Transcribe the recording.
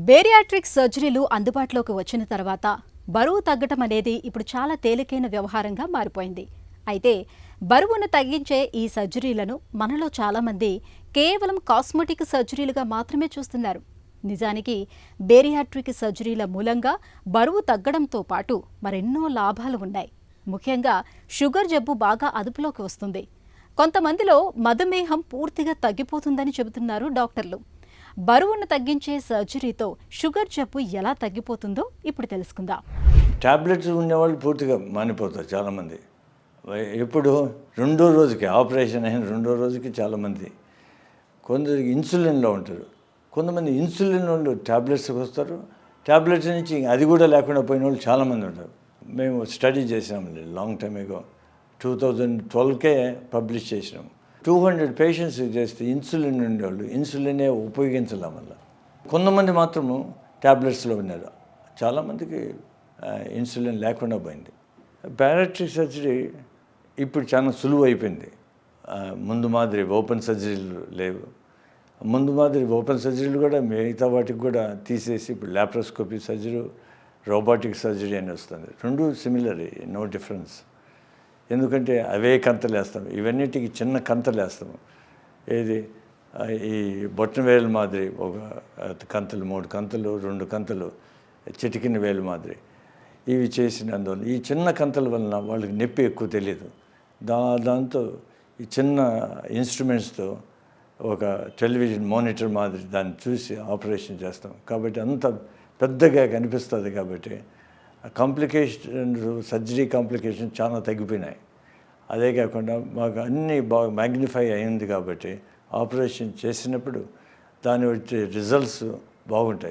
Bariatric సర్జరీలు అందుబాటులోకి వచ్చిన తర్వాత బరువు తగ్గటం అనేది ఇప్పుడు చాలా తేలికైన వ్యవహారంగా మారిపోయింది. అయితే బరువును తగ్గించే ఈ సర్జరీలను మనలో చాలామంది కేవలం కాస్మెటిక్ సర్జరీలుగా మాత్రమే చూస్తున్నారు. నిజానికి బేరియాట్రిక్ సర్జరీల మూలంగా బరువు తగ్గడంతో పాటు మరెన్నో లాభాలు ఉన్నాయి. ముఖ్యంగా షుగర్ జబ్బు బాగా అదుపులోకి వస్తుంది. కొంతమందిలో మధుమేహం పూర్తిగా తగ్గిపోతుందని చెబుతున్నారు డాక్టర్లు. బరువును తగ్గించే సర్జరీతో షుగర్ జబ్బు ఎలా తగ్గిపోతుందో ఇప్పుడు తెలుసుకుందాం. టాబ్లెట్స్ ఉండేవాళ్ళు పూర్తిగా మానిపోతారు చాలామంది. ఎప్పుడు రెండో రోజుకి ఆపరేషన్ అయిన రెండో రోజుకి చాలామంది. కొందరికి ఇన్సులిన్లో ఉంటారు. కొంతమంది ఇన్సులిన్ వాళ్ళు టాబ్లెట్స్కి వస్తారు. టాబ్లెట్స్ నుంచి అది కూడా లేకుండా పోయిన వాళ్ళు చాలామంది ఉంటారు. మేము స్టడీ చేసామండి లాంగ్ టైమ్ ఎగో 2012కే పబ్లిష్ చేసినాం. 200 పేషెంట్స్ చేస్తే ఇన్సులిన్ ఉండేవాళ్ళు ఇన్సులినే ఉపయోగించాల వల్ల. కొంతమంది మాత్రము ట్యాబ్లెట్స్లో ఉన్నారు. చాలామందికి ఇన్సులిన్ లేకుండా పోయింది. బేరియాట్రిక్ సర్జరీ ఇప్పుడు చాలా సులువు అయిపోయింది. ముందు మాదిరి ఓపెన్ సర్జరీలు లేవు. ముందు మాదిరి ఓపెన్ సర్జరీలు కూడా మిగతా వాటికి కూడా తీసేసి ఇప్పుడు ల్యాప్రోస్కోపీ సర్జరీ, రోబోటిక్ సర్జరీ అని వస్తుంది. రెండు సిమిలర్, నో డిఫరెన్స్. ఎందుకంటే అవే కంతలు వేస్తాము, ఇవన్నిటికి చిన్న కంతలు వేస్తాము. ఏది ఈ బొట్టన వేలు మాదిరి ఒక కంతలు, 3 కంతలు, 2 కంతలు చిటికిన వేలు మాదిరి ఇవి చేసినందువల్ల ఈ చిన్న కంతల వలన వాళ్ళకి నొప్పి ఎక్కువ తెలియదు. దాంతో ఈ చిన్న ఇన్స్ట్రుమెంట్స్తో ఒక టెలివిజన్ మానిటర్ మాదిరి దాన్ని చూసి ఆపరేషన్ చేస్తాం. కాబట్టి అంత పెద్దగా కనిపిస్తుంది. కాబట్టి సర్జరీ కాంప్లికేషన్ చాలా తగ్గిపోయినాయి. అదే కాకుండా మాకు అన్నీ బాగా మ్యాగ్నిఫై అయింది. కాబట్టి ఆపరేషన్ చేసినప్పుడు దాని వచ్చే రిజల్ట్స్ బాగుంటాయి.